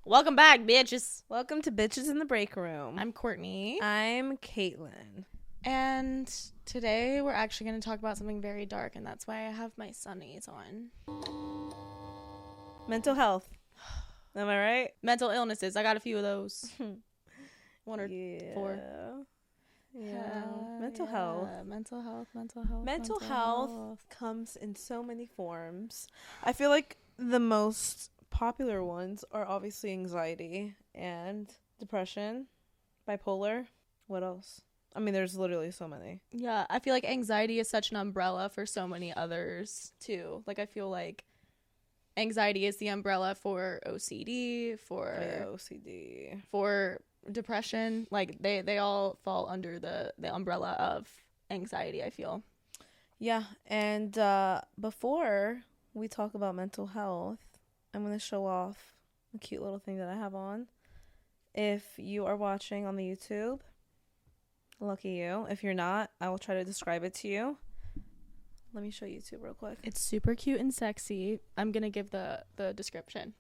Welcome back, bitches. Welcome to Bitches in the Breakroom. I'm Courtney. I'm Caitlyn. And today we're actually going to talk about something very dark, and that's why I have my sunnies on. Mental health. Am I right? Mental illnesses. I got a few of those. One or four. Yeah. Mental health. Mental health comes in so many forms. I feel like the most popular ones are obviously anxiety and depression, bipolar. What else? I mean, there's literally so many. Yeah, I feel like anxiety is such an umbrella for so many others, too. Like, I feel like anxiety is the umbrella for OCD, for depression. Like, they all fall under the umbrella of anxiety, I feel. Yeah, and before we talk about mental health, I'm going to show off a cute little thing that I have on. If you are watching on the YouTube, lucky you. If you're not, I will try to describe it to you. Let me show YouTube real quick. It's super cute and sexy. I'm going to give the description.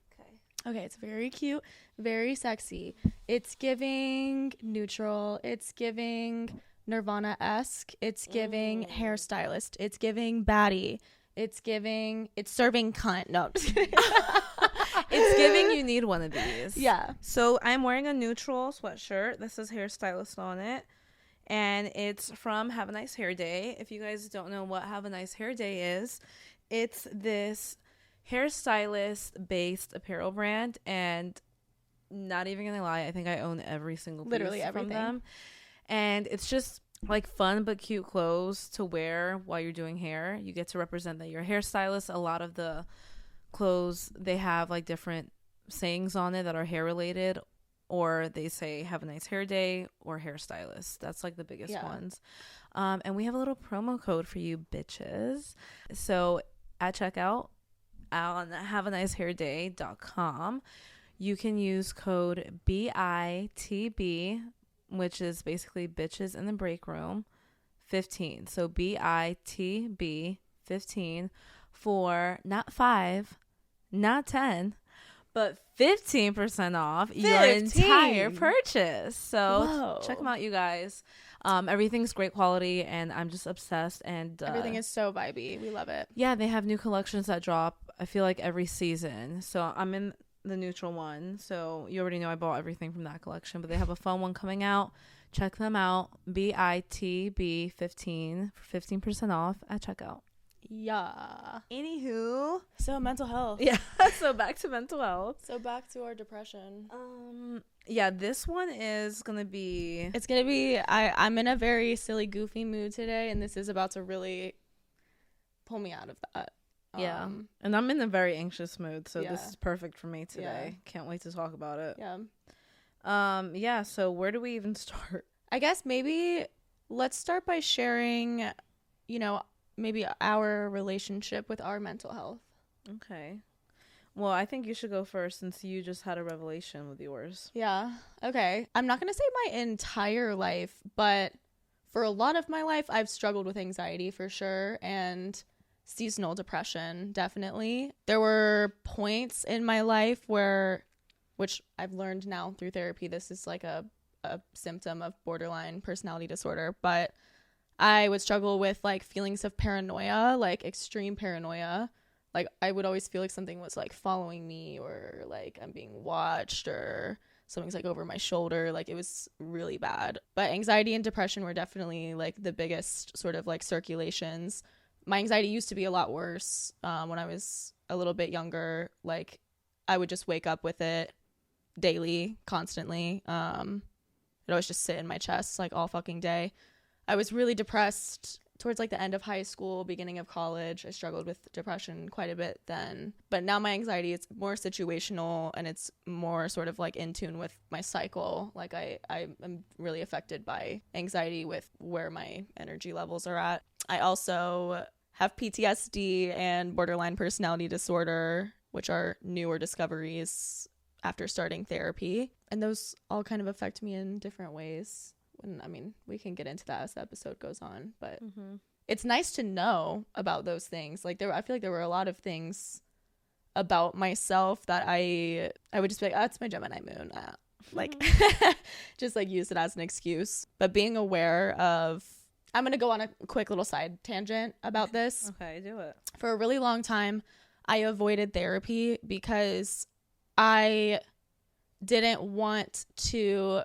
Okay, it's very cute, very sexy. It's giving neutral. It's giving Nirvana-esque. It's giving hairstylist. It's giving baddie. It's serving cunt. No, I'm just kidding. It's giving you need one of these. Yeah. So I'm wearing a neutral sweatshirt. This says hairstylist on it. And it's from Have a Nice Hair Day. If you guys don't know what Have a Nice Hair Day is, it's this hairstylist based apparel brand, and not even gonna lie, I think I own every single piece literally everything from them. And it's just like fun but cute clothes to wear while you're doing hair. You get to represent that you're a hairstylist. A lot of the clothes, they have like different sayings on it that are hair related, or they say Have a Nice Hair Day or hairstylist. That's like the biggest ones. And we have a little promo code for you bitches. So at checkout on haveanicehairday.com, you can use code BITB, which is basically bitches in the break room 15. So BITB 15 for not 5, not 10, but 15% off your entire purchase. So check them out, you guys. Everything's great quality, and I'm just obsessed. And everything is so vibey. We love it. Yeah, they have new collections that drop, I feel like, every season. So I'm in the neutral one, so you already know I bought everything from that collection, but they have a fun one coming out. Check them out. BITB 15 for 15% off at checkout. Yeah. Anywho, so mental health. Yeah. So back to mental health. So back to our depression. Yeah, this one is gonna be. It's gonna be. I'm in a very silly, goofy mood today, and this is about to really pull me out of that. Yeah, and I'm in a very anxious mood, so this is perfect for me today. Can't wait to talk about it. Yeah. Yeah. So where do we even start? I guess maybe let's start by sharing, maybe our relationship with our mental health. Okay. Well, I think you should go first since you just had a revelation with yours. Yeah. Okay. I'm not going to say my entire life, but for a lot of my life, I've struggled with anxiety for sure, and seasonal depression, definitely. There were points in my life which I've learned now through therapy, this is like a symptom of borderline personality disorder, but I would struggle with like feelings of paranoia, like extreme paranoia. Like I would always feel like something was like following me, or like I'm being watched, or something's like over my shoulder. Like it was really bad. But anxiety and depression were definitely like the biggest sort of like circulations. My anxiety used to be a lot worse when I was a little bit younger. Like I would just wake up with it daily, constantly. It always just sit in my chest like all fucking day. I was really depressed towards like the end of high school, beginning of college. I struggled with depression quite a bit then. But now my anxiety is more situational, and it's more sort of like in tune with my cycle. Like I am really affected by anxiety with where my energy levels are at. I also have PTSD and borderline personality disorder, which are newer discoveries after starting therapy. And those all kind of affect me in different ways. And I mean, we can get into that as the episode goes on, but it's nice to know about those things. Like I feel like there were a lot of things about myself that I would just be like, oh, it's my Gemini moon. Like just like use it as an excuse. But being aware of, I'm going to go on a quick little side tangent about this. Okay, do it. For a really long time, I avoided therapy because I didn't want to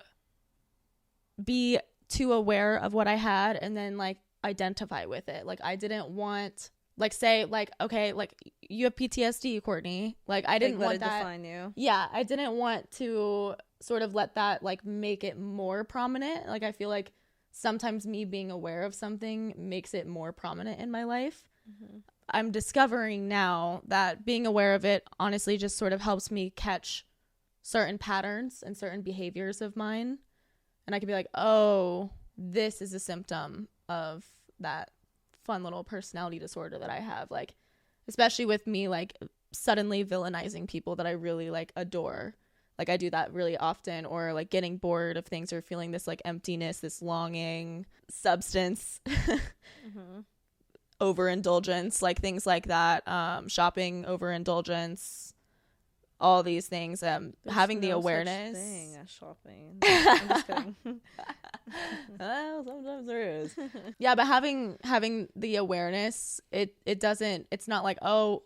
be too aware of what I had and then like identify with it. Like I didn't want, like, say like, okay, like you have PTSD, Courtney. Like I didn't want that. Define you. Yeah, I didn't want to sort of let that like make it more prominent. Like I feel like sometimes me being aware of something makes it more prominent in my life. Mm-hmm. I'm discovering now that being aware of it honestly just sort of helps me catch certain patterns and certain behaviors of mine. And I could be like, oh, this is a symptom of that fun little personality disorder that I have. Like, especially with me, like suddenly villainizing people that I really like adore. Like I do that really often, or like getting bored of things or feeling this like emptiness, this longing, substance, mm-hmm. overindulgence, like things like that, shopping overindulgence, all these things, having the awareness. Such thing as shopping. I'm just kidding. Well, sometimes there is. Yeah, but having the awareness, it's not like, oh,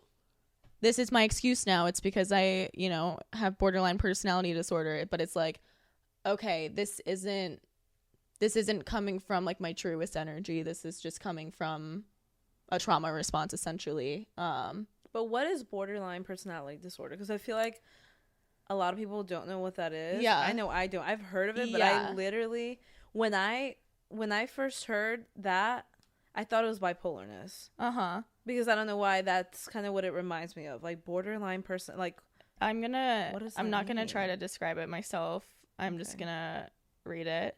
this is my excuse now. It's because I, have borderline personality disorder. But it's like, okay, this isn't coming from like my truest energy. This is just coming from a trauma response, essentially. But what is borderline personality disorder? Because I feel like a lot of people don't know what that is. Yeah, I know I don't. I've heard of it, but I literally, when I first heard that, I thought it was bipolarness. Because I don't know why, that's kind of what it reminds me of, like borderline person. Like I'm not gonna try to describe it myself. I'm just gonna read it.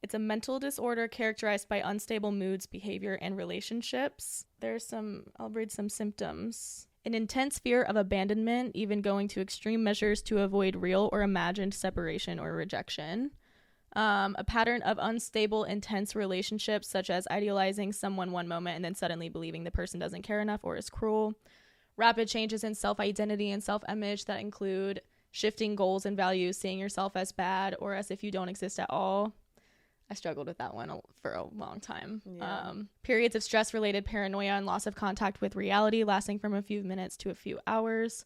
It's a mental disorder characterized by unstable moods, behavior, and relationships. I'll read some symptoms. An intense fear of abandonment, even going to extreme measures to avoid real or imagined separation or rejection. A pattern of unstable, intense relationships, such as idealizing someone one moment and then suddenly believing the person doesn't care enough or is cruel. Rapid changes in self-identity and self-image that include shifting goals and values, seeing yourself as bad or as if you don't exist at all. I struggled with that one for a long time. Yeah. Periods of stress-related paranoia and loss of contact with reality lasting from a few minutes to a few hours.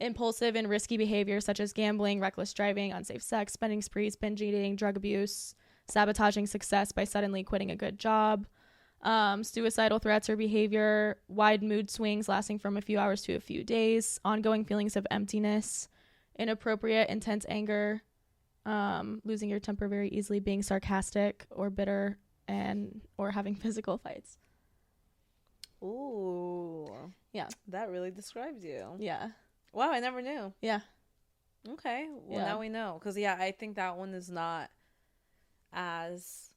Impulsive and risky behavior such as gambling, reckless driving, unsafe sex, spending sprees, binge eating, drug abuse, sabotaging success by suddenly quitting a good job. Suicidal threats or behavior, wide mood swings lasting from a few hours to a few days, ongoing feelings of emptiness, inappropriate, intense anger, losing your temper very easily, being sarcastic or bitter, or having physical fights. Ooh. Yeah. That really describes you. Yeah. Wow, I never knew. Yeah. Okay. Well, now we know. Because, I think that one is not as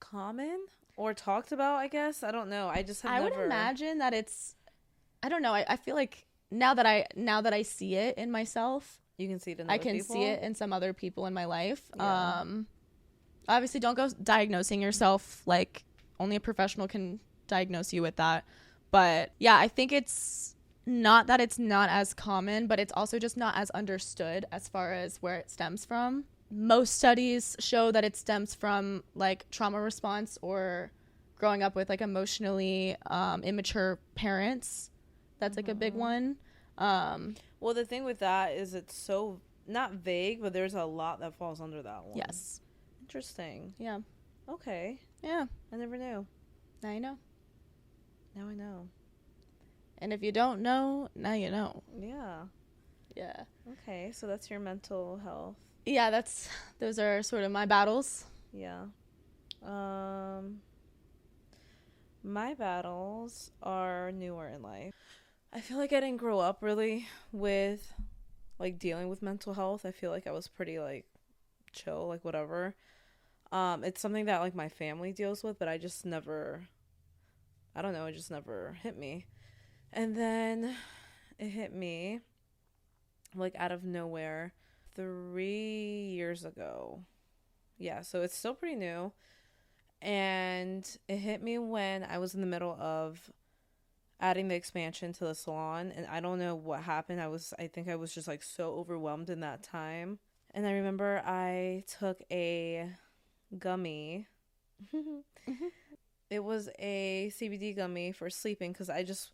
common or talked about, I guess. I don't know. I would imagine that it's, I don't know. I feel like now that I see it in myself, you can see it in other people? See it in some other people in my life. Yeah. Obviously, don't go diagnosing yourself. Like, only a professional can diagnose you with that. But, yeah, I think it's not that it's not as common, but it's also just not as understood as far as where it stems from. Most studies show that it stems from, like, trauma response or growing up with, like, emotionally immature parents. That's, like, a big one. Well, the thing with that is it's so not vague, but there's a lot that falls under that one. Yes. Interesting. Yeah. Okay. Yeah. I never knew. Now you know. Now I know. And if you don't know, now you know. Yeah. Yeah. Okay, so that's your mental health. Yeah, those are sort of my battles. Yeah. My battles are newer in life. I feel like I didn't grow up really with, like, dealing with mental health. I feel like I was pretty, like, chill, like, whatever. It's something that, like, my family deals with, but I just never, I don't know, it just never hit me. And then it hit me, like, out of nowhere 3 years ago. Yeah, so it's still pretty new. And it hit me when I was in the middle of, adding the expansion to the salon, and I don't know what happened. I think I was just like so overwhelmed in that time. And I remember I took a gummy. It was a CBD gummy for sleeping because I just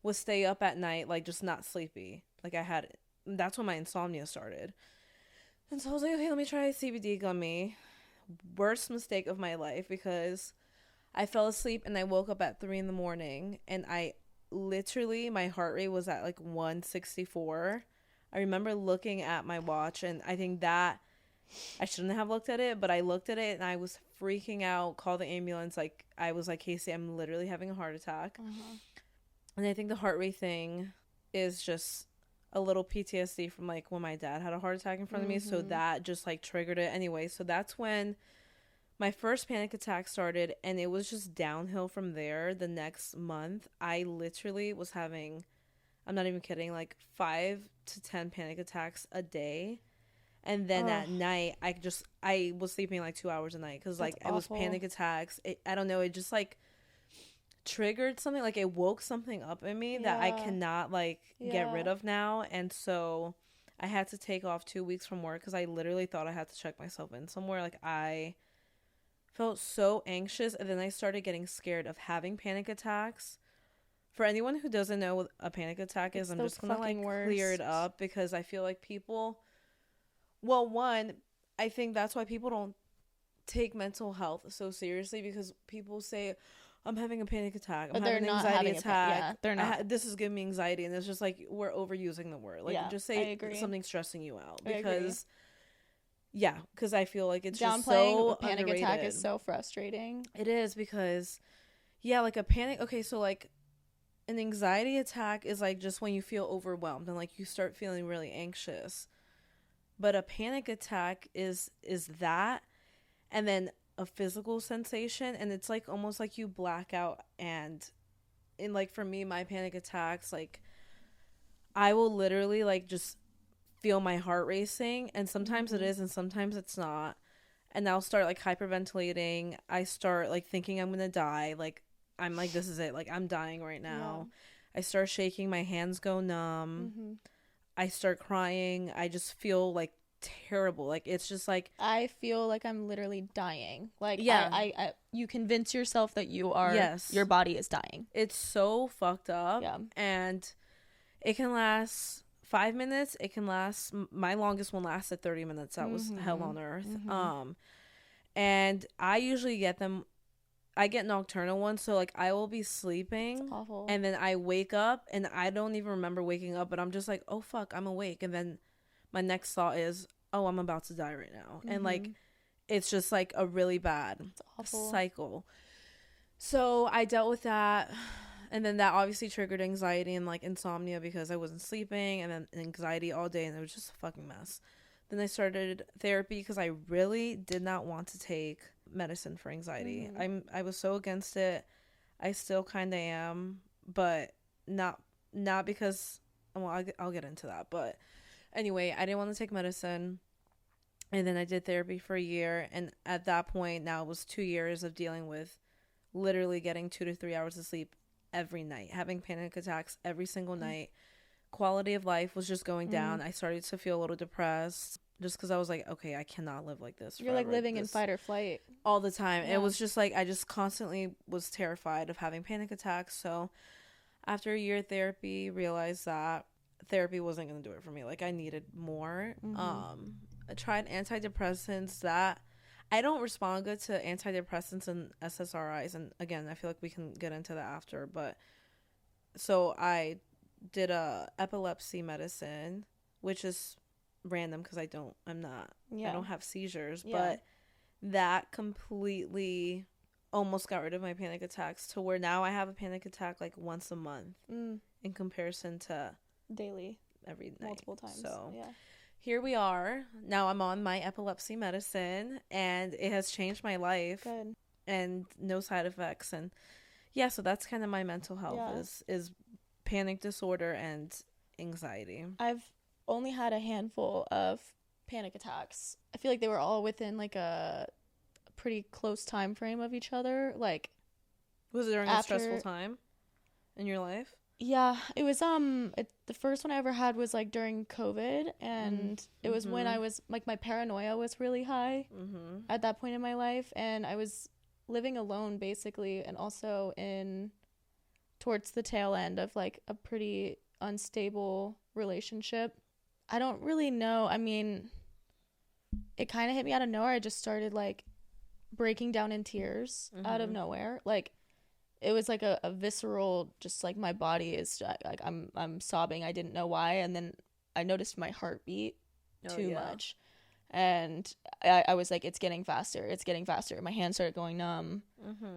would stay up at night, like just not sleepy. Like that's when my insomnia started. And so I was like, okay, let me try a CBD gummy. Worst mistake of my life, because I fell asleep and I woke up at 3 a.m. and I literally, my heart rate was at like 164. I remember looking at my watch, and I think that I shouldn't have looked at it, but I looked at it and I was freaking out, called the ambulance. Like, I was like, Casey, I'm literally having a heart attack. And I think the heart rate thing is just a little PTSD from like when my dad had a heart attack in front of me. So that just like triggered it anyway. So that's when my first panic attack started, and it was just downhill from there. The next month, I literally was having, I'm not even kidding, like 5 to 10 panic attacks a day. And then at night, I was sleeping like 2 hours a night because like it was panic attacks. I don't know, it just like triggered something, like it woke something up in me that I cannot like get rid of now. And so I had to take off 2 weeks from work because I literally thought I had to check myself in somewhere. Like, I felt so anxious, and then I started getting scared of having panic attacks. For anyone who doesn't know what a panic attack is, I'm just gonna like clear it up, because I feel like people, well, one, I think that's why people don't take mental health so seriously, because people say, I'm having a panic attack, I'm having an anxiety attack, they're not. This is giving me anxiety, and it's just like, we're overusing the word. Like, just say something's stressing you out, because because I feel like it's just so a panic underrated. attack is so frustrating. It is, because like a panic, okay, so like an anxiety attack is like just when you feel overwhelmed and like you start feeling really anxious. But a panic attack is that, and then a physical sensation, and it's like almost like you black out. And in like, for me, my panic attacks, like I will literally like just feel my heart racing, and sometimes it is and sometimes it's not, and I'll start like hyperventilating. I start like thinking I'm gonna die, like I'm like, this is it, like I'm dying right now. I start shaking, my hands go numb. I start crying. I just feel like terrible. Like, it's just like, I feel like I'm literally dying. Like, I you convince yourself that you are, your body is dying. It's so fucked up. And it can last 5 minutes. It can last, my longest one lasted 30 minutes. That was hell on earth. And I usually get them, I get nocturnal ones, so like I will be sleeping, and then I wake up and I don't even remember waking up, but I'm just like, oh fuck, I'm awake, and then my next thought is, oh, I'm about to die right now. And like, it's just like a really bad cycle. So I dealt with that, and then that obviously triggered anxiety and like insomnia, because I wasn't sleeping, and then anxiety all day, and it was just a fucking mess. Then I started therapy because I really did not want to take medicine for anxiety. I was so against it. I still kind of am, but not because, well, I'll get into that. But anyway, I didn't want to take medicine, and then I did therapy for a year, and at that point, now it was 2 years of dealing with literally getting 2 to 3 hours of sleep every night, having panic attacks every single night. Quality of life was just going down. I started to feel a little depressed, just because I was like, okay, I cannot live like this. You're like living in fight or flight all the time. It was just like, I just constantly was terrified of having panic attacks. So after a year of therapy, realized that therapy wasn't going to do it for me. Like, I needed more. I tried antidepressants. That I don't respond good to antidepressants and SSRIs. And again, I feel like we can get into that after. But so I did a epilepsy medicine, which is random because I don't have seizures, but that completely almost got rid of my panic attacks, to where now I have a panic attack like once a month in comparison to daily, every night, multiple times. So here we are. Now I'm on my epilepsy medicine, and it has changed my life. Good. And no side effects. And so that's kind of my mental health is panic disorder and anxiety. I've only had a handful of panic attacks. I feel like they were all within like a pretty close time frame of each other. Like, was it during a stressful time? in your life? Yeah, it was the first one I ever had was like during COVID, and it was when I was like, my paranoia was really high at that point in my life, and I was living alone basically, and also towards the tail end of like a pretty unstable relationship. I don't really know. I mean, it kind of hit me out of nowhere. I just started like breaking down in tears out of nowhere. Like, it was like a visceral, just like my body is like, I'm sobbing. I didn't know why. And then I noticed my heartbeat too much. And I was like, it's getting faster. It's getting faster. My hands started going numb.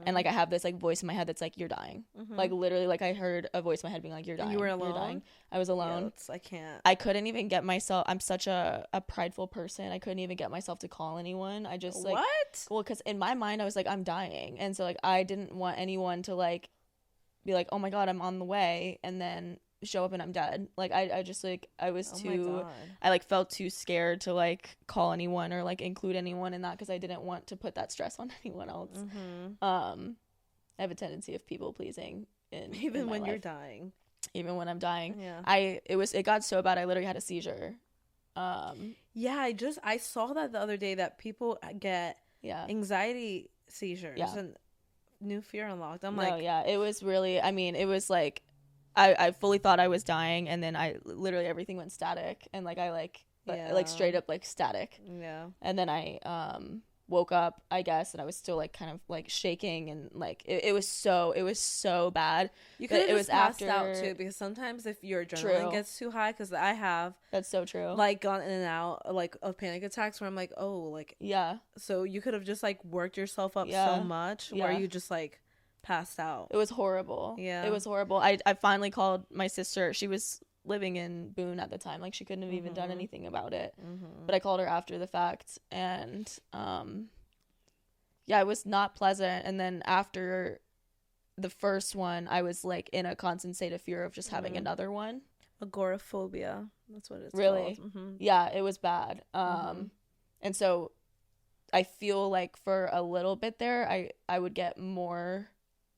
And like, I have this like voice in my head that's like, you're dying. Like, literally, like, I heard a voice in my head being like, you're dying. And you were alone? You're dying. I was alone. Yeah, I can't. I couldn't even get myself. I'm such a prideful person. I couldn't even get myself to call anyone. I just like, what? Well, because in my mind, I was like, I'm dying. And so like, I didn't want anyone to like be like, oh my God, I'm on the way. And then show up and I'm dead. Like, I just like, I was I like felt too scared to like call anyone or like include anyone in that, because I didn't want to put that stress on anyone else. I have a tendency of people pleasing in when my you're life. dying. Even when I'm dying. Yeah. It got so bad I literally had a seizure. Yeah, I saw that the other day, that people get anxiety seizures and new fear unlocked. I'm like, it was really, I mean, it was like I fully thought I was dying, and then I literally, everything went static, and like I like straight up like static. Yeah. And then I woke up, I guess, and I was still like kind of like shaking, and like it was so bad. You could have just passed out too, because sometimes if your adrenaline gets too high, because I have, that's so true, like gone in and out like of panic attacks where I'm like, oh, like, so you could have just like worked yourself up so much where you just like passed out. It was horrible. It was horrible. I finally called my sister. She was living in Boone at the time. Like, she couldn't have even done anything about it. But I called her after the fact, and it was not pleasant. And then after the first one, I was like in a constant state of fear of just having another one. Agoraphobia, that's what it's really called. Yeah, it was bad. And so I feel like for a little bit there, I would get more,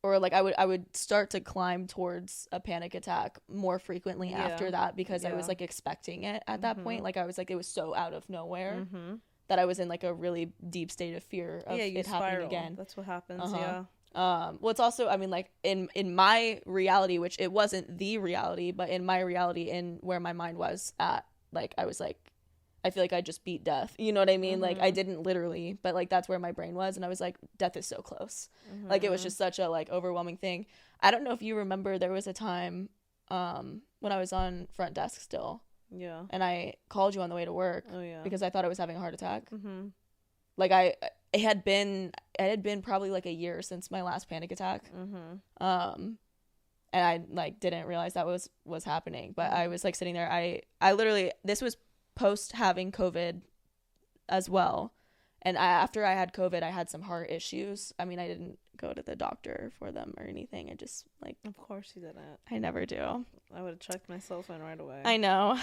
or like I would start to climb towards a panic attack more frequently after that, because I was like expecting it at that point. Like, I was like, it was so out of nowhere that I was in like a really deep state of fear of it happening again. That's what happens. Well, it's also, I mean, like in my reality, which it wasn't the reality, but in my reality, in where my mind was at, like, I was like, I feel like I just beat death. You know what I mean? Like, I didn't literally, but like, that's where my brain was. And I was like, death is so close. Like, it was just such a like overwhelming thing. I don't know if you remember, there was a time when I was on front desk still. Yeah. And I called you on the way to work. Oh, yeah. Because I thought I was having a heart attack. Like, it had been probably like a year since my last panic attack. And I like didn't realize that was happening. But I was like sitting there. I literally, this was post having COVID as well, and after I had COVID, I had some heart issues. I mean, I didn't go to the doctor for them or anything. I just like, of course you didn't. I never do. I would have checked myself in right away. I know.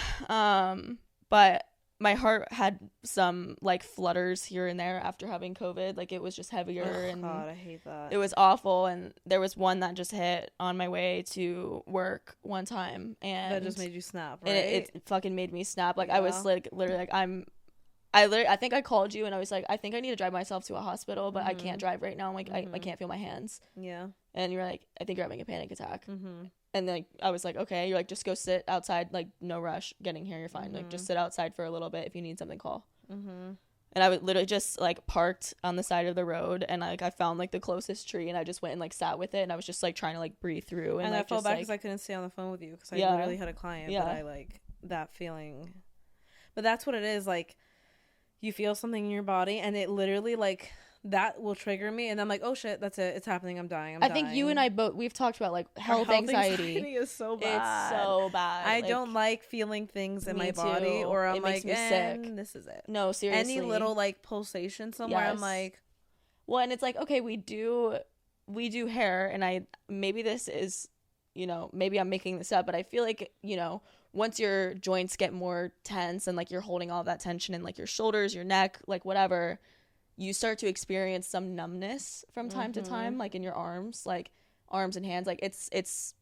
But my heart had some like flutters here and there after having COVID. Like, it was just heavier. And God, I hate that. It was awful. And there was one that just hit on my way to work one time, and that just made you snap, right? And it fucking made me snap. Like, I was like literally like, I think I called you and I was like, I think I need to drive myself to a hospital, but I can't drive right now. I'm like, I can't feel my hands. Yeah. And you're like, I think you're having a panic attack. And like, I was like, okay. You're like, just go sit outside. Like, no rush getting here. You're fine. Like, just sit outside for a little bit. If you need something, call. And I would literally just like parked on the side of the road, and like I found like the closest tree, and I just went and like sat with it, and I was just like trying to like breathe through. And like, I felt bad because I couldn't stay on the phone with you, because I literally had a client. But I like that feeling. But that's what it is. Like, you feel something in your body, and it literally like that will trigger me, and I'm like, oh shit, that's it, it's happening, I'm dying. I think you and I both, we've talked about like health anxiety is so bad. It's so bad. I don't like feeling things in my body, or I'm like, sick. This is it. No, seriously. Any little like pulsation somewhere, I'm like, well, and it's like, okay, we do hair, and maybe this is, maybe I'm making this up, but I feel like, once your joints get more tense and like you're holding all that tension in like your shoulders, your neck, like whatever, you start to experience some numbness from time to time, like in your arms and hands. Like, it's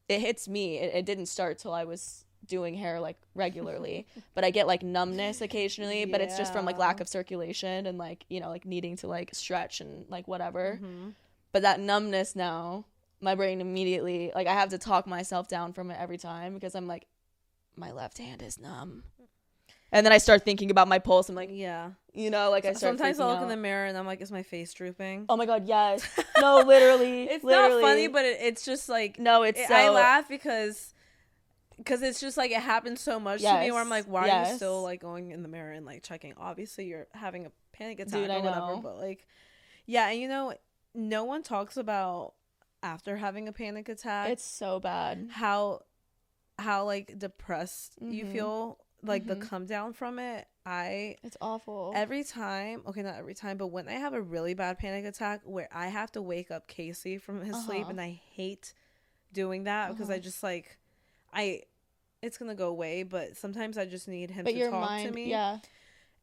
it hits me. It didn't start till I was doing hair like regularly, but I get like numbness occasionally, but it's just from like lack of circulation and like, you know, like needing to like stretch and like whatever. But that numbness now, my brain immediately, like I have to talk myself down from it every time because I'm like, my left hand is numb. And then I start thinking about my pulse. I'm like, yeah, you know, like I start sometimes I look out. in the mirror and I'm like, is my face drooping? Oh my God, yes. No, literally. It's literally. not funny, but it's just like, no, it's I laugh because it's just like it happens so much to me where I'm like, why are you still like going in the mirror and like checking? Obviously you're having a panic attack. Dude, or whatever, but like, yeah. And you know, no one talks about after having a panic attack, it's so bad how like depressed you feel, like the come down from it. It's awful every time. Okay, not every time, but when I have a really bad panic attack where I have to wake up Casey from his sleep, and I hate doing that because I just like it's gonna go away, but sometimes I just need him to talk to me. Yeah.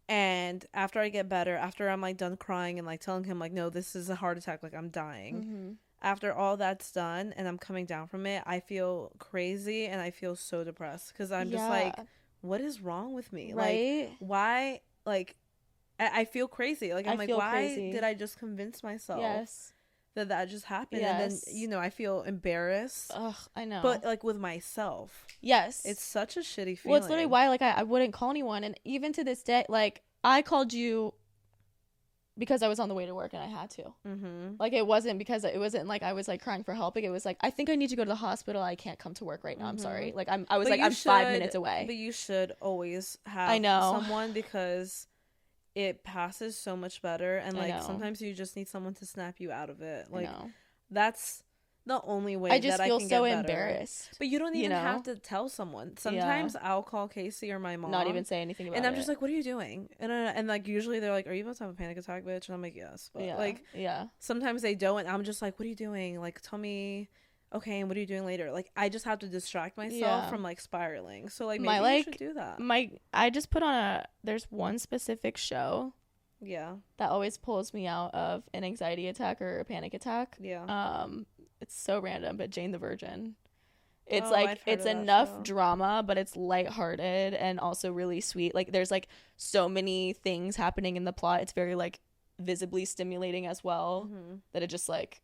And after I get better, after I'm like done crying and like telling him like, no, this is a heart attack, like I'm dying. After all that's done and I'm coming down from it, I feel crazy and I feel so depressed because I'm just like, what is wrong with me? Right? Like, why? Like, I feel crazy. Like, I'm like, why did I just convince myself that just happened? And then, you know, I feel embarrassed. Ugh, I know. But like with myself. Yes. It's such a shitty feeling. Well, it's literally why like I wouldn't call anyone. And even to this day, like I called you because I was on the way to work and I had to. Like it wasn't because it wasn't like I was like crying for help. Like, it was like, I think I need to go to the hospital. I can't come to work right now. I'm sorry. Like I was like, I'm 5 minutes away. But you should always have someone because it passes so much better. And like sometimes you just need someone to snap you out of it. Like that's the only way. I just feel so embarrassed. But you don't even have to tell someone. Sometimes I'll call Casey or my mom, not even say anything about it, and I'm just like, what are you doing? And like usually they're like, are you about to have a panic attack, bitch? And I'm like, yes. But like sometimes they don't, and I'm just like, what are you doing? Like, tell me. Okay, and what are you doing later? Like, I just have to distract myself from like spiraling. So like maybe you should do that. I just put on there's one specific show that always pulls me out of an anxiety attack or a panic attack. It's so random, but Jane the Virgin. It's it's enough drama, but it's lighthearted and also really sweet. Like there's like so many things happening in the plot. It's very like visibly stimulating as well, that it just like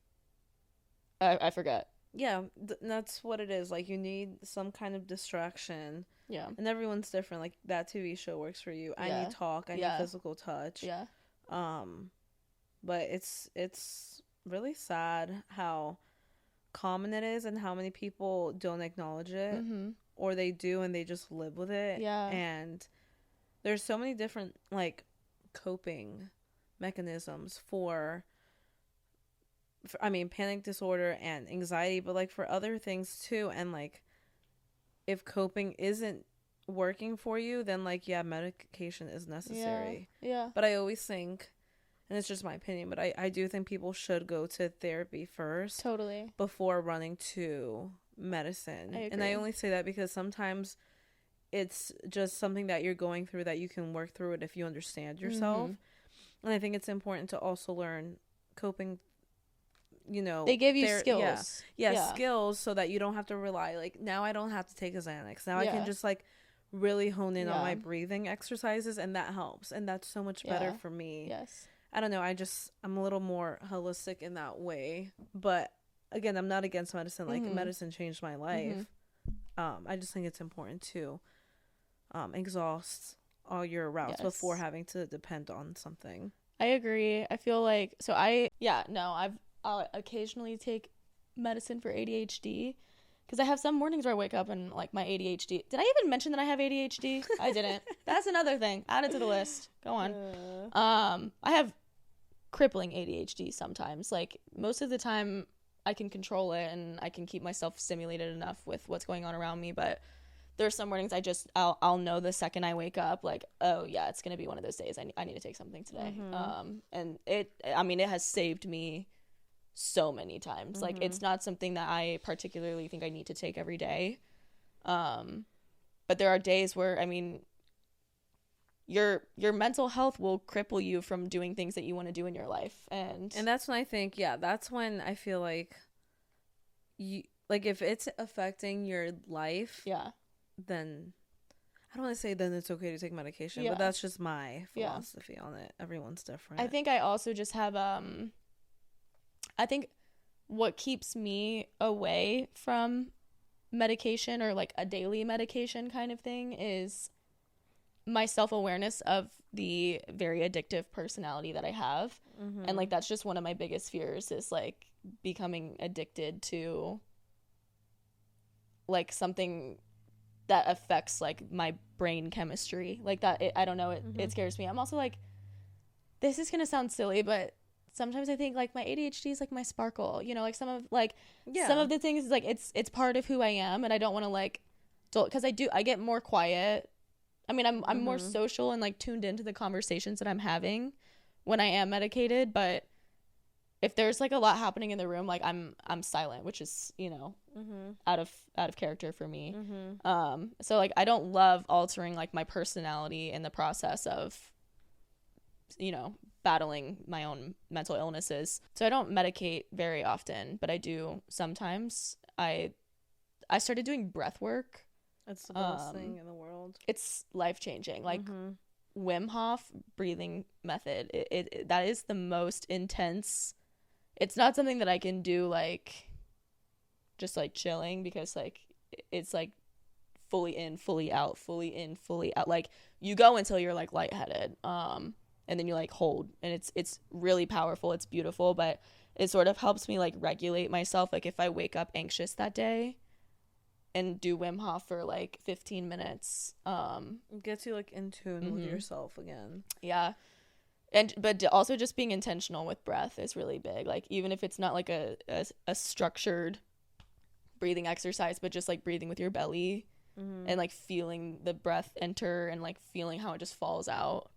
I forget. Yeah, that's what it is. Like you need some kind of distraction. Yeah. And everyone's different. Like that TV show works for you. I need talk. I need physical touch. Yeah. But it's really sad how common it is and how many people don't acknowledge it, or they do and they just live with it. And there's so many different like coping mechanisms for I mean panic disorder and anxiety, but like for other things too. And like if coping isn't working for you, then like medication is necessary. But I always think, and it's just my opinion, but I do think people should go to therapy first. Totally. Before running to medicine. And I only say that because sometimes it's just something that you're going through that you can work through it if you understand yourself. And I think it's important to also learn coping, you know. They give you skills. Skills so that you don't have to rely. Like now I don't have to take a Xanax. Now I can just like really hone in on my breathing exercises, and that helps. And that's so much better for me. Yes. I don't know. I'm a little more holistic in that way. But again, I'm not against medicine. Like medicine changed my life. I just think it's important to exhaust all your routes before having to depend on something. I agree. I feel like I'll occasionally take medicine for ADHD because I have some mornings where I wake up and like my ADHD. Did I even mention that I have ADHD? I didn't. That's another thing. Add it to the list. Go on. I have crippling ADHD sometimes. Like most of the time I can control it and I can keep myself stimulated enough with what's going on around me, but there's some mornings I'll know the second I wake up, like, oh yeah, it's gonna be one of those days. I need to take something today. And it has saved me so many times. Like it's not something that I particularly think I need to take every day. But there are days where your mental health will cripple you from doing things that you want to do in your life, and that's when I think that's when I feel like like if it's affecting your life, Yeah. then I don't want to say then it's okay to take medication, Yeah. but that's just my philosophy on it. Everyone's different. I think I also just have I think what keeps me away from medication or like a daily medication kind of thing is my self-awareness of the very addictive personality that I have. And like that's just one of my biggest fears is like becoming addicted to like something that affects like my brain chemistry like that. I don't know, it scares me. I'm also like, this is gonna sound silly, but sometimes I think like my ADHD is like my sparkle, you know, like some of the things is like it's part of who I am, and I don't want to like because I get more quiet. I mean, I'm more social and like tuned into the conversations that I'm having when I am medicated, but if there's like a lot happening in the room, like I'm silent, which is, you know, out of character for me. So like I don't love altering like my personality in the process of, you know, battling my own mental illnesses. So I don't medicate very often, but I do sometimes. I started doing breath work. It's the best thing in the world. It's life-changing. Like Wim Hof breathing method. It that is the most intense. It's not something that I can do like just like chilling, because like it's like fully in, fully out, fully in, fully out. Like you go until you're like lightheaded. And then you like hold, and it's really powerful. It's beautiful, but it sort of helps me like regulate myself. Like if I wake up anxious that day and do Wim Hof for like 15 minutes, it gets you like in tune with yourself again. Yeah. But also just being intentional with breath is really big. Like even if it's not like a structured breathing exercise, but just like breathing with your belly and like feeling the breath enter and like feeling how it just falls out.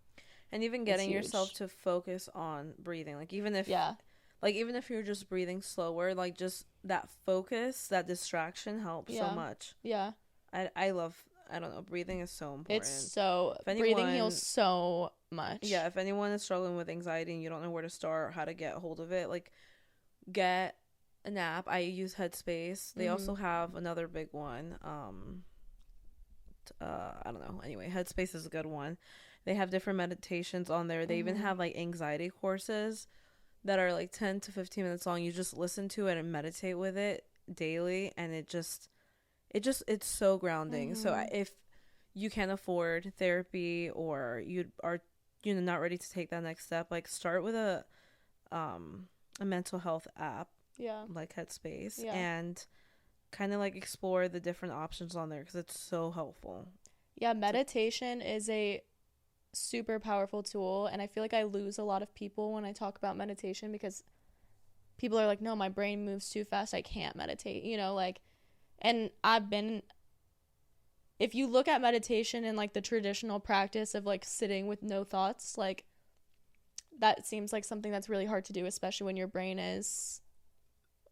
And even getting yourself to focus on breathing, like even if even if you're just breathing slower, like just that focus, that distraction helps so much. Yeah. I love, I don't know, breathing is so important. It's so, breathing heals so much. Yeah, if anyone is struggling with anxiety and you don't know where to start or how to get a hold of it, like get an app. I use Headspace. They also have another big one. I don't know. Anyway, Headspace is a good one. They have different meditations on there. They even have like anxiety courses that are like 10 to 15 minutes long. You just listen to it and meditate with it daily, and it's so grounding. So if you can't afford therapy or you are not ready to take that next step, like start with a mental health app like Headspace and kind of like explore the different options on there, because it's so helpful. Meditation is a super powerful tool, and I feel like I lose a lot of people when I talk about meditation, because people are like, no, my brain moves too fast, I can't meditate, you know, like, and if you look at meditation and like the traditional practice of like sitting with no thoughts, like that seems like something that's really hard to do, especially when your brain is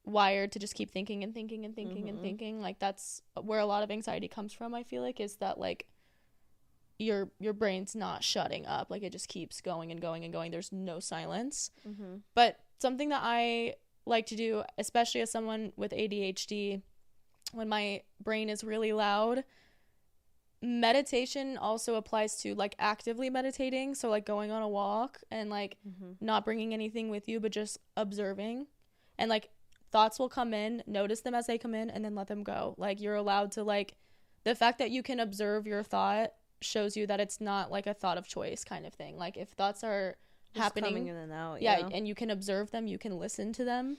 wired to just keep thinking and thinking and thinking and thinking. Like that's where a lot of anxiety comes from, I feel like, is that like your brain's not shutting up, like it just keeps going and going and going. There's no silence. But something that I like to do, especially as someone with ADHD, when my brain is really loud, meditation also applies to like actively meditating. So like going on a walk and like not bringing anything with you, but just observing, and like thoughts will come in, notice them as they come in, and then let them go. Like you're allowed to, like, the fact that you can observe your thought shows you that it's not like a thought of choice kind of thing. Like if thoughts are just happening, coming in and out, and you can observe them, you can listen to them.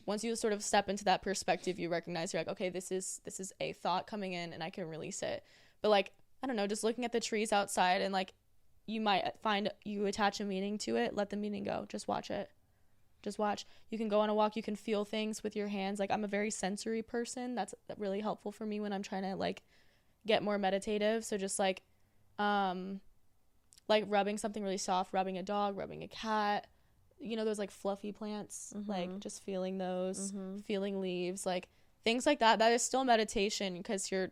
Once you sort of step into that perspective, you recognize, you're like, okay, this is a thought coming in and I can release it. But like, I don't know, just looking at the trees outside, and like you might find you attach a meaning to it, let the meaning go. Just watch it. Just watch. You can go on a walk, you can feel things with your hands. Like I'm a very sensory person. That's really helpful for me when I'm trying to like get more meditative. So just like rubbing something really soft, rubbing a dog, rubbing a cat, you know, those like fluffy plants, like just feeling those, feeling leaves, like things like that. That is still meditation, because you're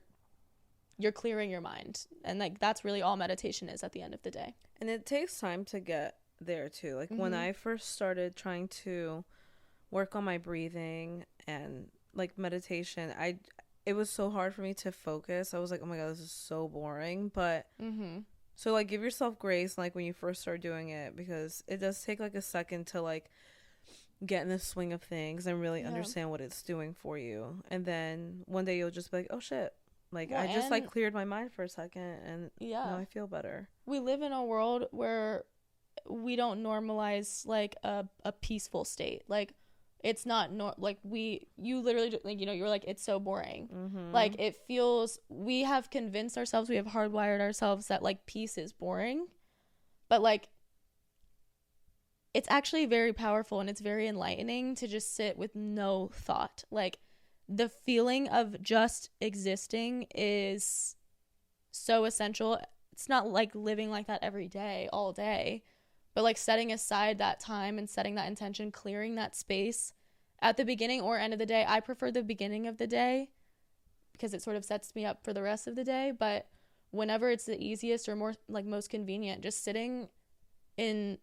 clearing your mind, and like that's really all meditation is at the end of the day. And it takes time to get there too. Like when I first started trying to work on my breathing and like meditation. It was so hard for me to focus. I was like, oh my God, this is so boring. But so like give yourself grace like when you first start doing it, because it does take like a second to like get in the swing of things and really understand what it's doing for you. And then one day you'll just be like, oh shit, like I just like cleared my mind for a second and now I feel better. We live in a world where we don't normalize like a peaceful state. Like it's not you literally like, you know, you're like, it's so boring. Like it feels, we have convinced ourselves, we have hardwired ourselves that like peace is boring, but like it's actually very powerful and it's very enlightening to just sit with no thought. Like the feeling of just existing is so essential. It's not like living like that every day, all day, but like setting aside that time and setting that intention, clearing that space at the beginning or end of the day. I prefer the beginning of the day because it sort of sets me up for the rest of the day. But whenever it's the easiest or more like most convenient, just sitting in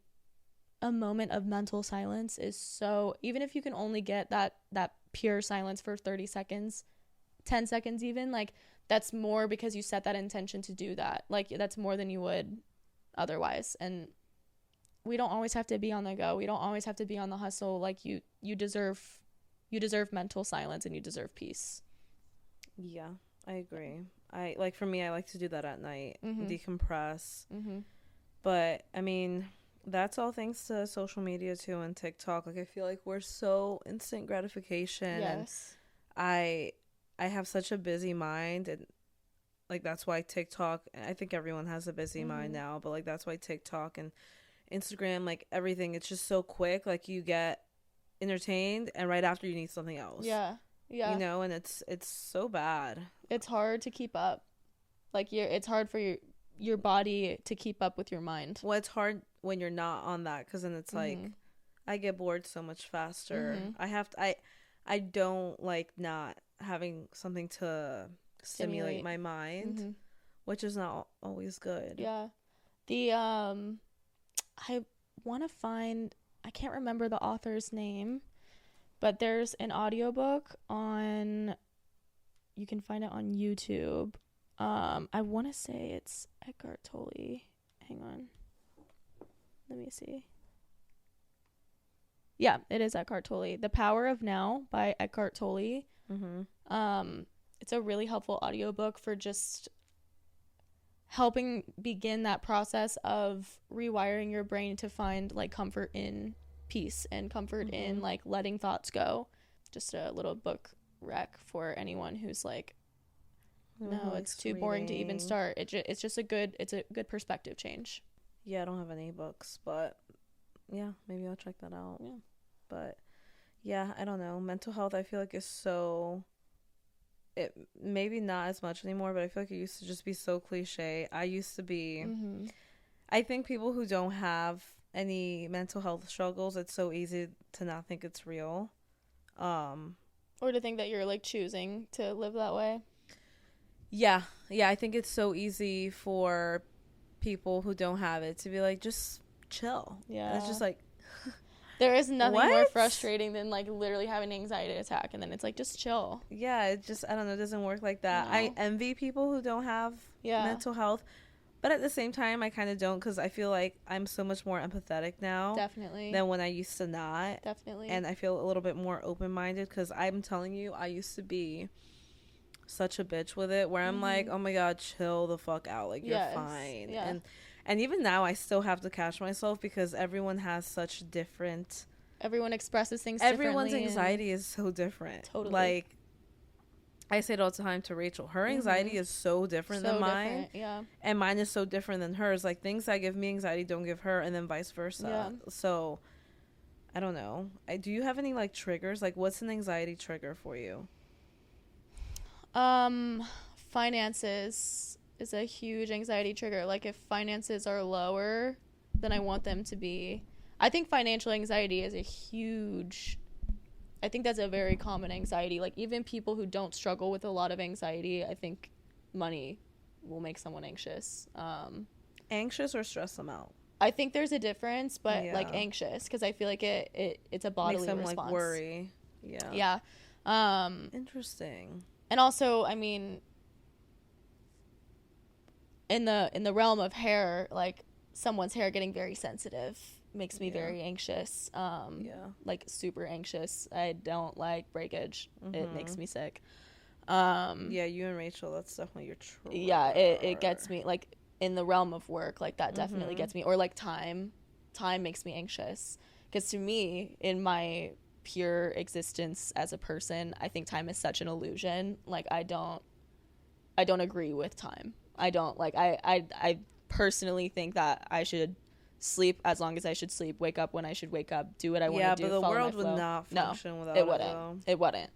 a moment of mental silence is so, even if you can only get that pure silence for 30 seconds, 10 seconds even, like that's more because you set that intention to do that. Like that's more than you would otherwise. And we don't always have to be on the go. We don't always have to be on the hustle. Like you deserve mental silence and you deserve peace. Yeah, I agree. I like, for me, I like to do that at night, decompress. But I mean, that's all thanks to social media too and TikTok. Like I feel like we're so instant gratification. Yes. And I have such a busy mind, and like that's why TikTok, I think everyone has a busy mind now, but like that's why TikTok and Instagram, like everything, it's just so quick. Like you get entertained and right after you need something else. Yeah. You know, and it's so bad. It's hard to keep up. Like it's hard for your body to keep up with your mind. Well, it's hard when you're not on that, because then it's like I get bored so much faster. I don't like not having something to stimulate my mind, which is not always good. Yeah. I want to find, I can't remember the author's name, but there's an audiobook on, you can find it on YouTube. I want to say it's Eckhart Tolle. Hang on. Let me see. Yeah, it is Eckhart Tolle. The Power of Now by Eckhart Tolle. It's a really helpful audiobook for just helping begin that process of rewiring your brain to find like comfort in peace and comfort in like letting thoughts go. Just a little book rec for anyone who's like, no, it's too boring to even start. It's just a good perspective change. Yeah, I don't have any books, but yeah, maybe I'll check that out. Yeah. But yeah, I don't know. Mental health, I feel like is so, it maybe not as much anymore, but I feel like it used to just be so cliche. I used to be, I think people who don't have any mental health struggles, it's so easy to not think it's real. Or to think that you're like choosing to live that way. Yeah, I think it's so easy for people who don't have it to be like, just chill. Yeah. And it's just like, there is nothing more frustrating than like literally having an anxiety attack and then it's like, just chill. Yeah, it just, I don't know, it doesn't work like that. No. I envy people who don't have mental health, but at the same time I kind of don't, because I feel like I'm so much more empathetic now. Definitely. Than when I used to not. Definitely. And I feel a little bit more open-minded, because I'm telling you, I used to be such a bitch with it, where I'm like, oh my God, chill the fuck out, like you're fine. Yeah. And even now I still have to catch myself, because everyone has such different, everyone expresses things differently. Everyone's anxiety is so different. Totally. Like I say it all the time to Rachel, her anxiety is so different than mine. Yeah. And mine is so different than hers. Like things that give me anxiety don't give her, and then vice versa. Yeah. So I don't know. Do you have any like triggers? Like what's an anxiety trigger for you? Finances is a huge anxiety trigger. Like if finances are lower than I want them to be, I think financial anxiety is I think that's a very common anxiety. Like even people who don't struggle with a lot of anxiety, I think money will make someone anxious. Anxious or stress them out? I think there's a difference, but like Yeah. anxious, because I feel like it's a Makes bodily them response. like worry. Yeah. Yeah. Interesting. And also, I mean, in the realm of hair, like someone's hair getting very sensitive makes me very anxious. Like super anxious. I don't like breakage. It makes me sick. Yeah, you and Rachel, that's definitely your trigger. Yeah, it gets me, like in the realm of work, like that definitely gets me. Or like time makes me anxious, because to me, in my pure existence as a person, I think time is such an illusion. Like I don't agree with time. I don't like I personally think that I should sleep as long as I should sleep, wake up when I should wake up, do what I want to do. Yeah, but the follow world my would flow. not function without it wouldn't. though. It wouldn't.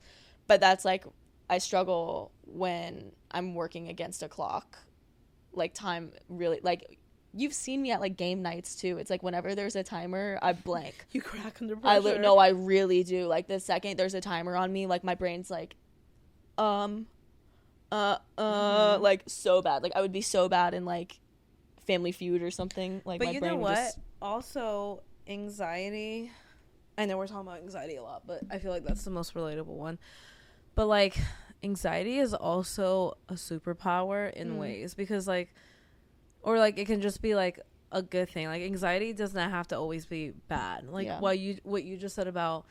But that's like, I struggle when I'm working against a clock. Like time really, like you've seen me at like game nights too. It's like whenever there's a timer, I blank. You crack under pressure. No, I really do. Like the second there's a timer on me, like my brain's like, like so bad. Like I would be so bad in like Family Feud or something. Like, but my you brain know would what? just... Also, anxiety. I know we're talking about anxiety a lot, but I feel like that's the most relatable one. But like, anxiety is also a superpower in ways, because like, or like it can just be like a good thing. Like anxiety does not have to always be bad. Like what you just said about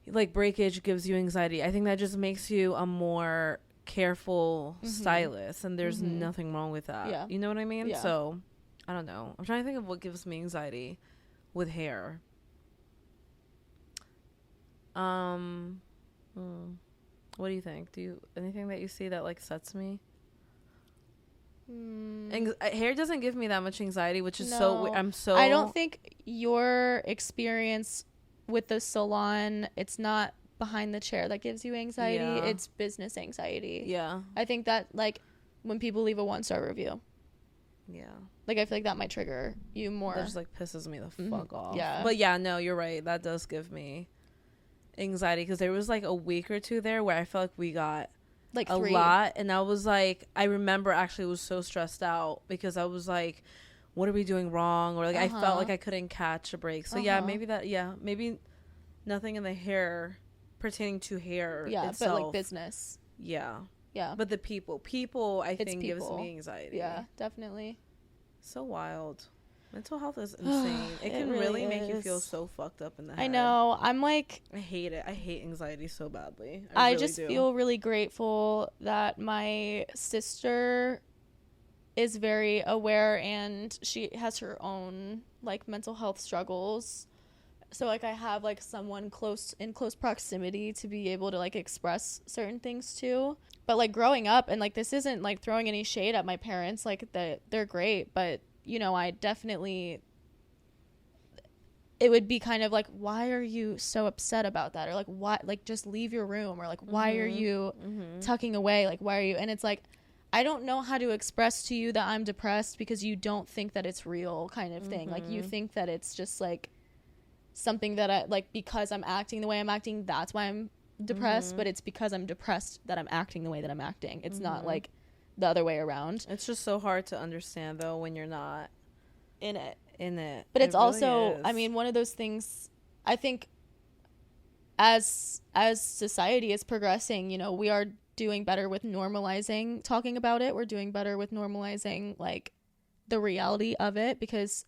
like breakage gives you anxiety. I think that just makes you a more careful stylist, and there's nothing wrong with that. Yeah. You know what I mean? Yeah. So I don't know. I'm trying to think of what gives me anxiety with hair. What do you think? Do you anything that you see that like sets me? Hair doesn't give me that much anxiety, which is I don't think your experience with the salon, it's not behind the chair that gives you anxiety. It's business anxiety. Yeah. I think that like when people leave a 1-star review, like I feel like that might trigger you more. That just like pisses me the fuck off. Yeah. But yeah, no, you're right. That does give me anxiety, because there was like a week or two there where I felt like we got like a 3. lot, and I was like, I remember actually was so stressed out because I was like, what are we doing wrong? Or like I felt like I couldn't catch a break. So maybe nothing in the hair pertaining to hair itself. But like business. Yeah Yeah. But the people I think gives me anxiety. Yeah, definitely. So wild. Mental health is insane. It can really make you feel so fucked up in the head. I know. I'm like, I hate it. I hate anxiety so badly. I really just feel really grateful that my sister is very aware, and she has her own like mental health struggles. So like I have like someone in close proximity to be able to like express certain things to. But like growing up, and like this isn't like throwing any shade at my parents, like they're great, but you know, I definitely, it would be kind of like, why are you so upset about that? Or like, why, like just leave your room, or like, why are you tucking away? Like, why are you? And it's like, I don't know how to express to you that I'm depressed because you don't think that it's real, kind of thing. Like you think that it's just like something that I like, because I'm acting the way I'm acting, that's why I'm depressed. But it's because I'm depressed that I'm acting the way that I'm acting. It's not like the other way around. It's just so hard to understand though when you're not in it. It But it's really also is. I mean, one of those things, I think as society is progressing, you know, we are doing better with normalizing talking about it. We're doing better with normalizing like the reality of it, because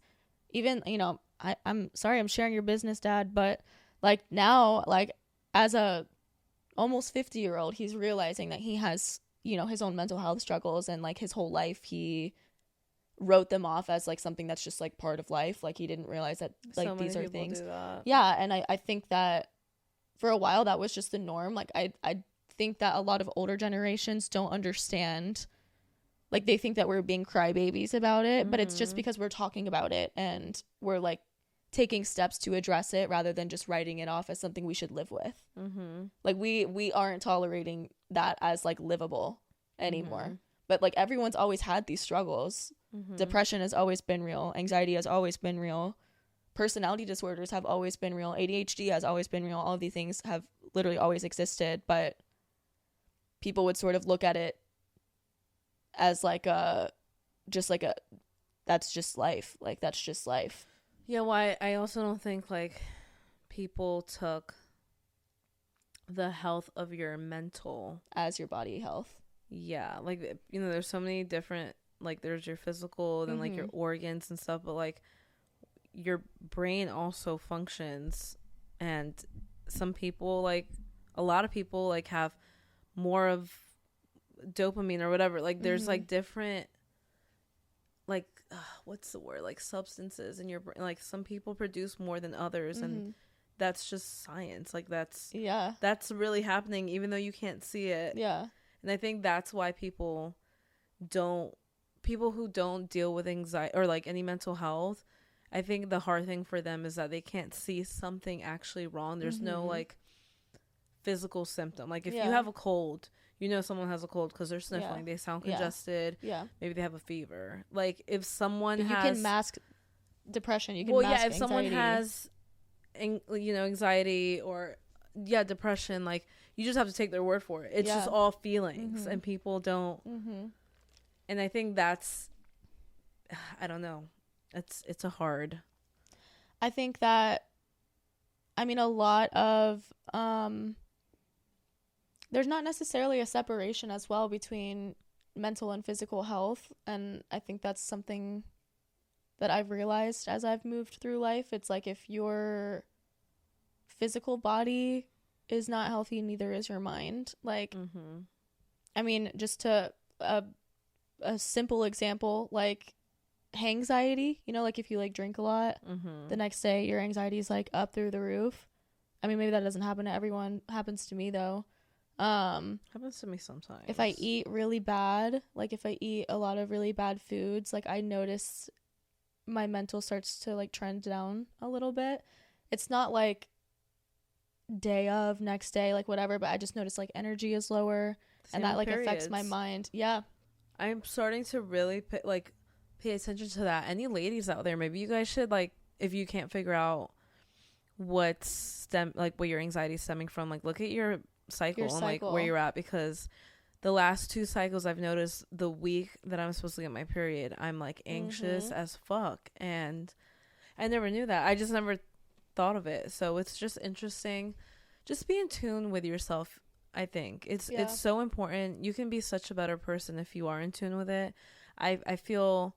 even, you know, I'm sorry I'm sharing your business, Dad, but like now, like as a almost 50-year-old, he's realizing that he has, you know, his own mental health struggles, and like his whole life he wrote them off as like something that's just like part of life. Like he didn't realize that like these are things. Yeah. And I think that for a while that was just the norm. Like I think that a lot of older generations don't understand, like they think that we're being crybabies about it, but it's just because we're talking about it and we're like taking steps to address it rather than just writing it off as something we should live with. Like we aren't tolerating that as like livable anymore. But like everyone's always had these struggles. Depression has always been real. Anxiety has always been real. Personality disorders have always been real. ADHD has always been real. All of these things have literally always existed, but people would sort of look at it as like a that's just life. Like, that's just life. Yeah, well, I also don't think, like, people took the health of your mental as your body health. Yeah, like, you know, there's so many different, like, there's your physical, then like your organs and stuff, but like your brain also functions, and some people, like, a lot of people, like, have more of dopamine or whatever, like there's like different, like, what's the word, like, substances in your brain. Like, some people produce more than others, and that's just science. Like, that's really happening, even though you can't see it. And I think that's why people who don't deal with anxiety or like any mental health, I think the hard thing for them is that they can't see something actually wrong. There's no like physical symptom. Like, if you have a cold, you know someone has a cold because they're sniffling. They sound congested. Maybe they have a fever. Like, if someone has... You can mask depression. You can mask if anxiety. someone has, you know, anxiety or, depression, like, you just have to take their word for it. It's just all feelings, and people don't... And I think that's... I don't know. It's a hard... I think that... I mean, a lot of... there's not necessarily a separation as well between mental and physical health. And I think that's something that I've realized as I've moved through life. It's like, if your physical body is not healthy, neither is your mind. Like, I mean, just to a simple example, like anxiety, you know, like if you like drink a lot, the next day your anxiety is like up through the roof. I mean, maybe that doesn't happen to everyone. Happens to me though. Happens to me sometimes. If I eat really bad, like if I eat a lot of really bad foods, like I notice my mental starts to like trend down a little bit. It's not like day of, next day, like whatever, but I just notice like energy is lower. And that like affects my mind. I'm starting to really pay attention to that. Any ladies out there, maybe you guys should, like, if you can't figure out what your anxiety is stemming from, like, look at your cycle and like where you're at, because the last 2 cycles I've noticed the week that I'm supposed to get my period, I'm like anxious as fuck, and I never knew that. I just never thought of it. So it's just interesting. Just be in tune with yourself. I think it's so important. You can be such a better person if you are in tune with it. I feel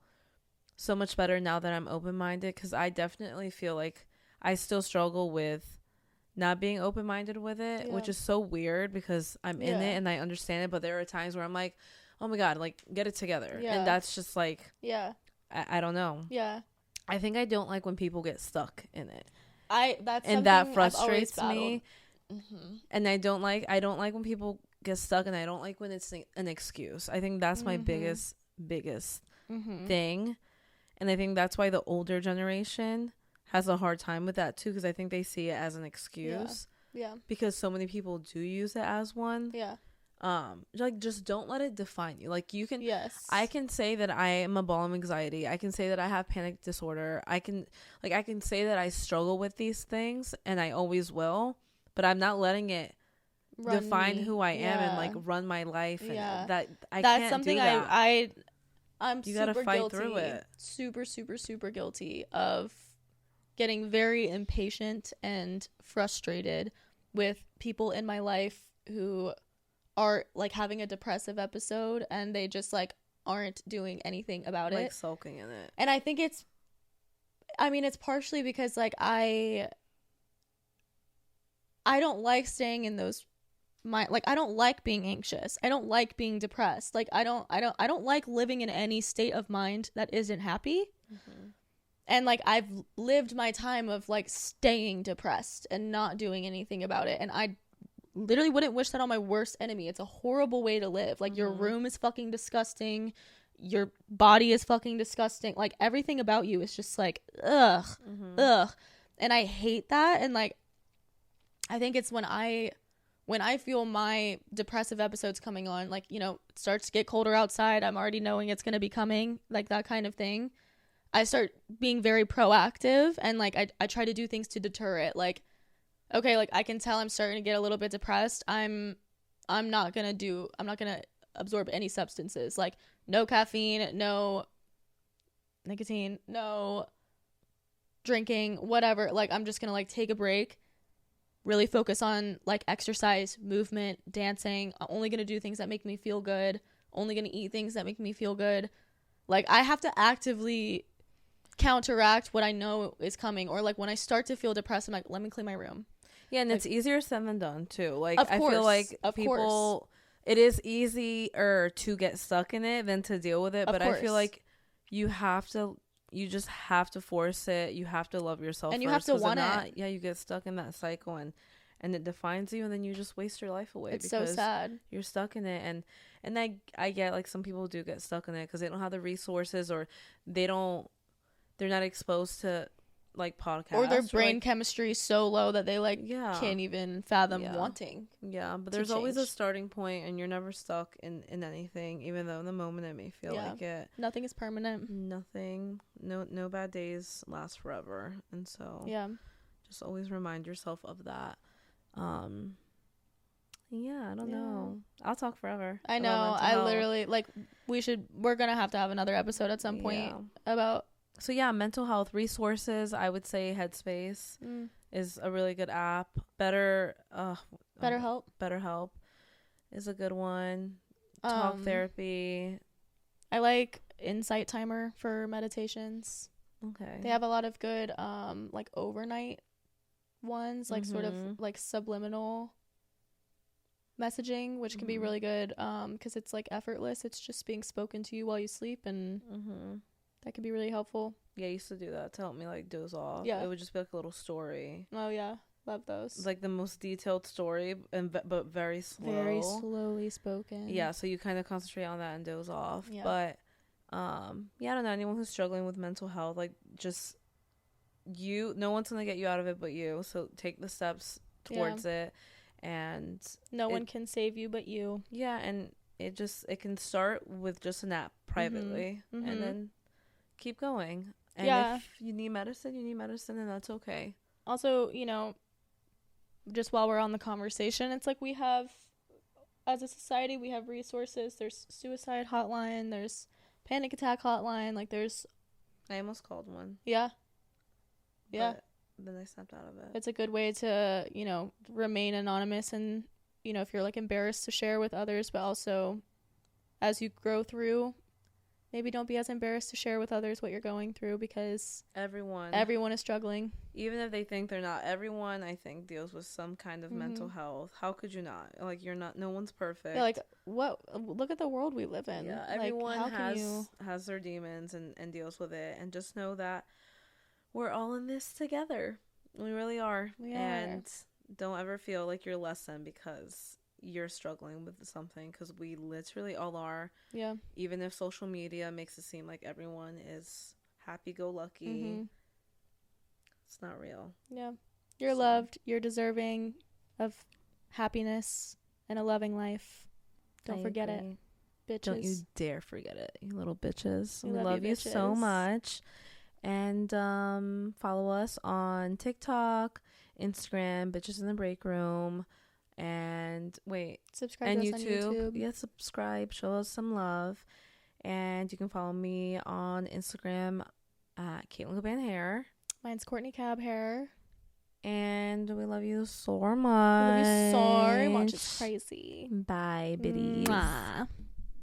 so much better now that I'm open-minded, because I definitely feel like I still struggle with not being open-minded with it, which is so weird because I'm in it and I understand it, but there are times where I'm like, oh my god, like, get it together. And that's just like, I don't know. I think I don't like when people get stuck in it. That frustrates me. And I don't like when people get stuck, and I don't like when it's an excuse. I think that's my biggest thing. And I think that's why the older generation has a hard time with that too, because I think they see it as an excuse. Because so many people do use it as one. Like, just don't let it define you. Like, you can... I can say that I am a ball of anxiety. I can say that I have panic disorder. I can say that I struggle with these things, and I always will, but I'm not letting it define who I am and like run my life. And that's can't something do that. I'm you super gotta fight guilty, through it. super guilty of getting very impatient and frustrated with people in my life who are like having a depressive episode, and they just like aren't doing anything about it, like sulking in it. And I think it's partially because like I don't like staying in those I don't like being anxious. I don't like being depressed. Like I don't like living in any state of mind that isn't happy. And like I've lived my time of like staying depressed and not doing anything about it, and I literally wouldn't wish that on my worst enemy. It's a horrible way to live. Like your room is fucking disgusting, your body is fucking disgusting, like everything about you is just like ugh. And I hate that. And like I think it's when I feel my depressive episodes coming on, like, you know, it starts to get colder outside, I'm already knowing it's going to be coming, like that kind of thing, I start being very proactive, and like I try to do things to deter it. Like, okay, like I can tell I'm starting to get a little bit depressed, I'm not going to absorb any substances, like no caffeine, no nicotine, no drinking, whatever. Like, I'm just gonna like take a break, really focus on like exercise, movement, dancing. I'm only gonna do things that make me feel good, only gonna eat things that make me feel good. Like, I have to actively counteract what I know is coming. Or like when I start to feel depressed, I'm like, let me clean my room. Yeah, and like, it's easier said than done too. Like, of course, I feel like of people course. it is easier to get stuck in it than to deal with it, Of but course. I feel like you just have to force it. You have to love yourself And first, you have to 'cause if want not, it. yeah, you get stuck in that cycle and it defines you, and then you just waste your life away. It's so because sad. you're stuck in it. And I get, like, some people do get stuck in it because they don't have the resources, or they're not exposed to like podcasts, Or their or, brain like, chemistry is so low that they like yeah, can't even fathom yeah, wanting. yeah. But to there's always a change. starting point, and you're never stuck in anything, even though in the moment it may feel Yeah. like it. Nothing is permanent. Nothing, no bad days last forever, and so Yeah. just always remind yourself of that. Yeah, I don't Yeah. know. I'll talk forever. I about know. mental I health. literally like we're gonna have to have another episode at some point Yeah. about So yeah, mental health resources. I would say Headspace is a really good app. BetterHelp. BetterHelp is a good one. Talk therapy. I like Insight Timer for meditations. Okay. They have a lot of good like overnight ones, like sort of like subliminal messaging, which can be really good because it's like effortless. It's just being spoken to you while you sleep, and that can be really helpful. Yeah, I used to do that to help me like doze off. Yeah. It would just be like a little story. Oh yeah, love those. Like the most detailed story, but very slow. Very slowly spoken. Yeah, so you kind of concentrate on that and doze off. Yeah. But yeah, I don't know, anyone who's struggling with mental health, like, just no one's gonna get you out of it but you. So take the steps towards it, and no one can save you but you. Yeah, and it can start with just an app privately, and then keep going. And if you need medicine, and that's okay. Also, just while we're on the conversation, it's like we have, as a society, we have resources. There's suicide hotline, there's panic attack hotline, like there's... I almost called one. Yeah. But then I snapped out of it. It's a good way to, remain anonymous, and, if you're like embarrassed to share with others, but also as you grow through, maybe don't be as embarrassed to share with others what you're going through, because everyone is struggling. Even if they think they're not, everyone, I think, deals with some kind of mental health. How could you not? Like, you're not, no one's perfect. Yeah, like, look at the world we live in. Yeah, like, everyone how can has their demons and deals with it. And just know that we're all in this together. We really are. And don't ever feel like you're less than because you're struggling with something, because we literally all are. Yeah. Even if social media makes it seem like everyone is happy-go-lucky, it's not real. Yeah. You're loved. You're deserving of happiness and a loving life. Don't forget it, bitches. Don't you dare forget it, you little bitches. We We love you so much. And follow us on TikTok, Instagram, Bitches in the Breakroom. And subscribe to us on YouTube. Yeah, subscribe, show us some love. And you can follow me on Instagram at Caitlyn Hair. Mine's Courtney Cab Hair. And we love you so much. We love you so much. It's crazy. Bye, biddies. Mwah.